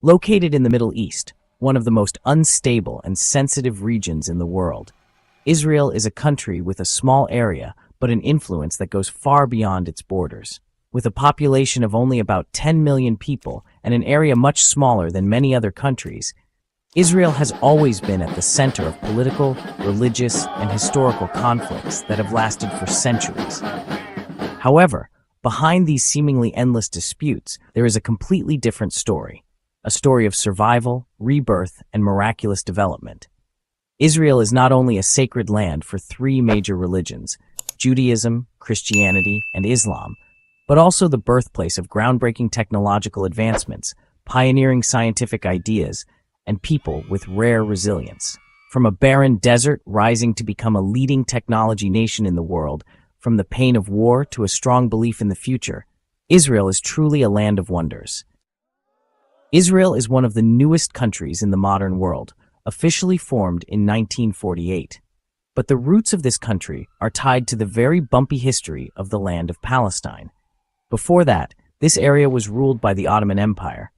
Located in the Middle East, one of the most unstable and sensitive regions in the world, Israel is a country with a small area but an influence that goes far beyond its borders. With a population of only about 10 million people and an area much smaller than many other countries, Israel has always been at the center of political, religious, and historical conflicts that have lasted for centuries. However, behind these seemingly endless disputes, there is a completely different story. A story of survival, rebirth, and miraculous development. Israel is not only a sacred land for three major religions, Judaism, Christianity, and Islam, but also the birthplace of groundbreaking technological advancements, pioneering scientific ideas, and people with rare resilience. From a barren desert rising to become a leading technology nation in the world, from the pain of war to a strong belief in the future, Israel is truly a land of wonders. Israel is one of the newest countries in the modern world, officially formed in 1948. But the roots of this country are tied to the very bumpy history of the land of Palestine. Before that, this area was ruled by the Ottoman Empire,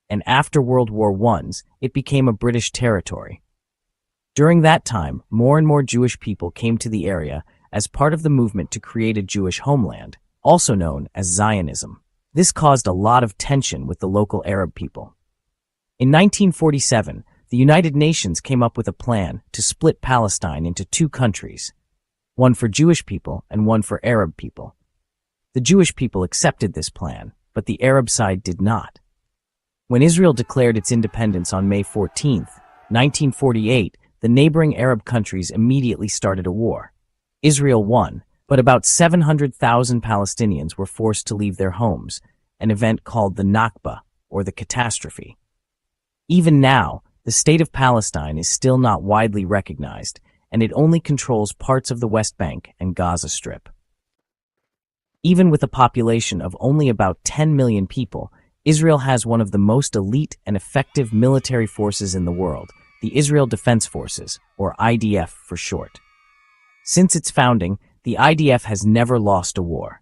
and after World War I, it became a British territory. During that time, more and more Jewish people came to the area as part of the movement to create a Jewish homeland, also known as Zionism. This caused a lot of tension with the local Arab people. In 1947, the United Nations came up with a plan to split Palestine into two countries, one for Jewish people and one for Arab people. The Jewish people accepted this plan, but the Arab side did not. When Israel declared its independence on May 14, 1948, the neighboring Arab countries immediately started a war. Israel won, but about 700,000 Palestinians were forced to leave their homes, an event called the Nakba, or the catastrophe. Even now, the state of Palestine is still not widely recognized, and it only controls parts of the West Bank and Gaza Strip. Even with a population of only about 10 million people, Israel has one of the most elite and effective military forces in the world, the Israel Defense Forces, or IDF for short. Since its founding, the IDF has never lost a war.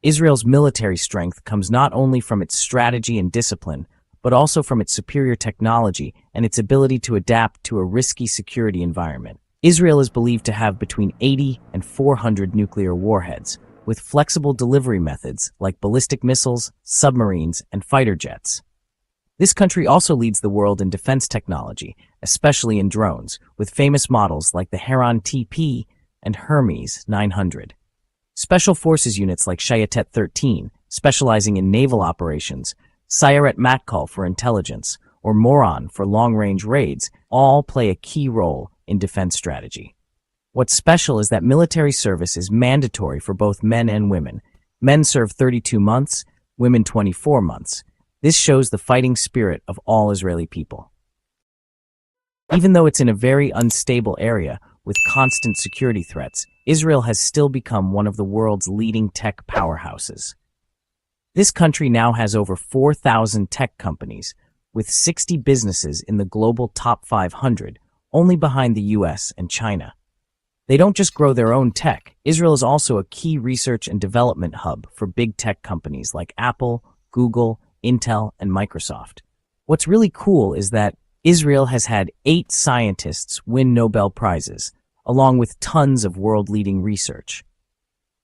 Israel's military strength comes not only from its strategy and discipline, but also from its superior technology and its ability to adapt to a risky security environment. Israel is believed to have between 80 and 400 nuclear warheads, with flexible delivery methods like ballistic missiles, submarines, and fighter jets. This country also leads the world in defense technology, especially in drones, with famous models like the Heron TP and Hermes 900. Special forces units like Shayetet 13, specializing in naval operations, Sayeret Matkal for intelligence, or Moron for long-range raids, all play a key role in defense strategy. What's special is that military service is mandatory for both men and women. Men serve 32 months, women 24 months. This shows the fighting spirit of all Israeli people. Even though it's in a very unstable area with constant security threats, Israel has still become one of the world's leading tech powerhouses. This country now has over 4,000 tech companies, with 60 businesses in the global top 500, only behind the US and China. They don't just grow their own tech. Israel is also a key research and development hub for big tech companies like Apple, Google, Intel, and Microsoft. What's really cool is that Israel has had 8 scientists win Nobel Prizes, along with tons of world-leading research.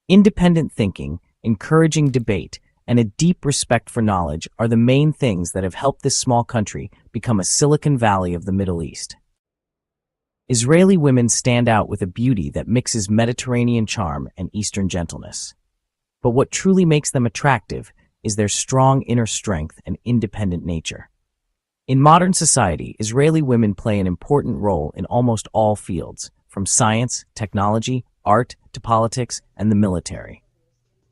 Independent thinking, encouraging debate, and a deep respect for knowledge are the main things that have helped this small country become a Silicon Valley of the Middle East. Israeli women stand out with a beauty that mixes Mediterranean charm and Eastern gentleness. But what truly makes them attractive is their strong inner strength and independent nature. In modern society, Israeli women play an important role in almost all fields, from science, technology, art, to politics, and the military.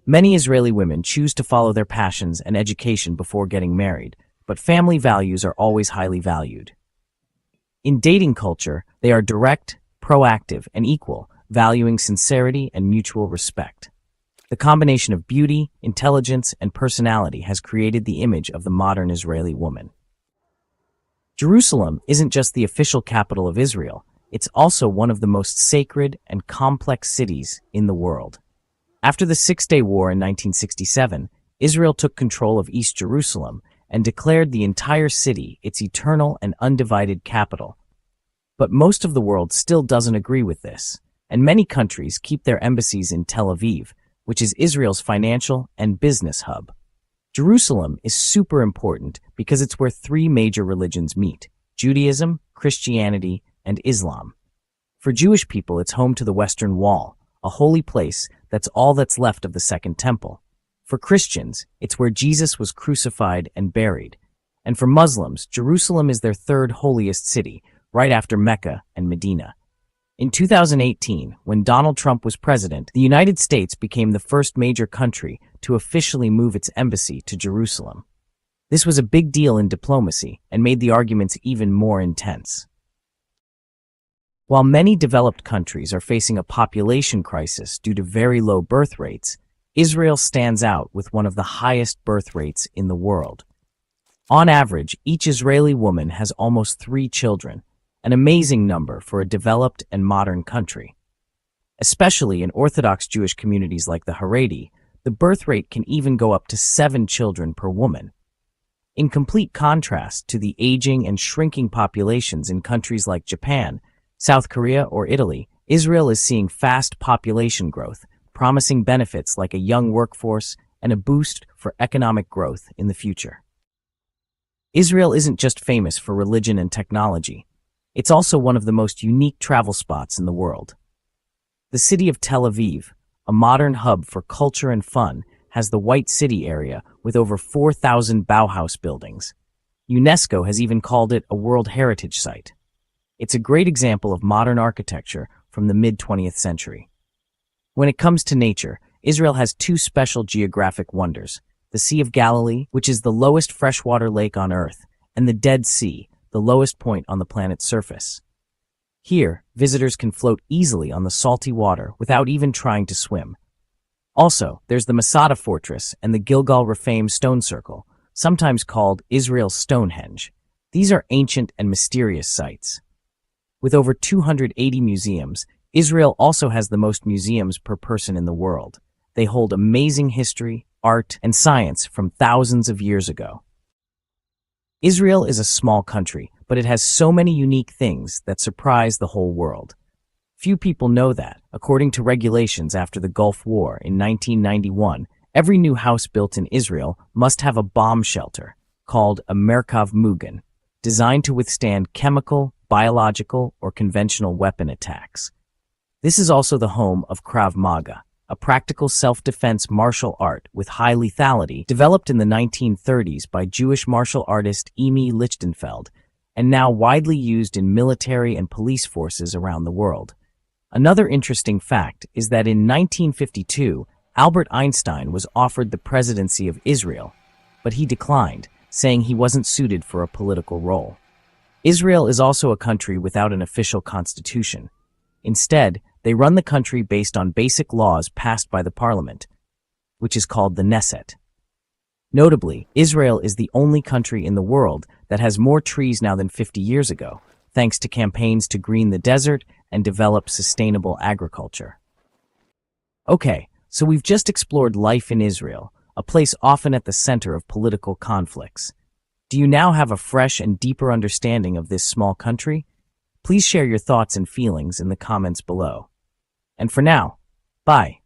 Many Israeli women choose to follow their passions and education before getting married, but family values are always highly valued. In dating culture, they are direct, proactive, and equal, valuing sincerity and mutual respect. The combination of beauty, intelligence, and personality has created the image of the modern Israeli woman. Jerusalem isn't just the official capital of Israel, it's also one of the most sacred and complex cities in the world. After the Six-Day War in 1967, Israel took control of East Jerusalem, and declared the entire city its eternal and undivided capital. But most of the world still doesn't agree with this, and many countries keep their embassies in Tel Aviv, which is Israel's financial and business hub. Jerusalem is super important because it's where three major religions meet: Judaism, Christianity, and Islam. For Jewish people, it's home to the Western Wall, a holy place that's all that's left of the Second Temple. For Christians, it's where Jesus was crucified and buried. And for Muslims, Jerusalem is their third holiest city, right after Mecca and Medina. In 2018, when Donald Trump was president, the United States became the first major country to officially move its embassy to Jerusalem. This was a big deal in diplomacy and made the arguments even more intense. While many developed countries are facing a population crisis due to very low birth rates, Israel stands out with one of the highest birth rates in the world. On average, each Israeli woman has almost 3 children, an amazing number for a developed and modern country. Especially in Orthodox Jewish communities like the Haredi, the birth rate can even go up to 7 children per woman. In complete contrast to the aging and shrinking populations in countries like Japan, South Korea, or Italy, Israel is seeing fast population growth, promising benefits like a young workforce and a boost for economic growth in the future. Israel isn't just famous for religion and technology. It's also one of the most unique travel spots in the world. The city of Tel Aviv, a modern hub for culture and fun, has the White City area with over 4,000 Bauhaus buildings. UNESCO has even called it a World Heritage Site. It's a great example of modern architecture from the mid-20th century. When it comes to nature, Israel has 2 special geographic wonders: the Sea of Galilee, which is the lowest freshwater lake on Earth, and the Dead Sea, the lowest point on the planet's surface. Here, visitors can float easily on the salty water without even trying to swim. Also, there's the Masada Fortress and the Gilgal Rephaim Stone Circle, sometimes called Israel's Stonehenge. These are ancient and mysterious sites. With over 280 museums, Israel also has the most museums per person in the world. They hold amazing history, art, and science from thousands of years ago. Israel is a small country, but it has so many unique things that surprise the whole world. Few people know that, according to regulations after the Gulf War in 1991, every new house built in Israel must have a bomb shelter, called a Merkav Mugan, designed to withstand chemical, biological, or conventional weapon attacks. This is also the home of Krav Maga, a practical self-defense martial art with high lethality developed in the 1930s by Jewish martial artist Emi Lichtenfeld, and now widely used in military and police forces around the world. Another interesting fact is that in 1952, Albert Einstein was offered the presidency of Israel, but he declined, saying he wasn't suited for a political role. Israel is also a country without an official constitution. Instead, they run the country based on basic laws passed by the parliament, which is called the Knesset. Notably, Israel is the only country in the world that has more trees now than 50 years ago, thanks to campaigns to green the desert and develop sustainable agriculture. Okay, so we've just explored life in Israel, a place often at the center of political conflicts. Do you now have a fresh and deeper understanding of this small country? Please share your thoughts and feelings in the comments below. And for now, bye.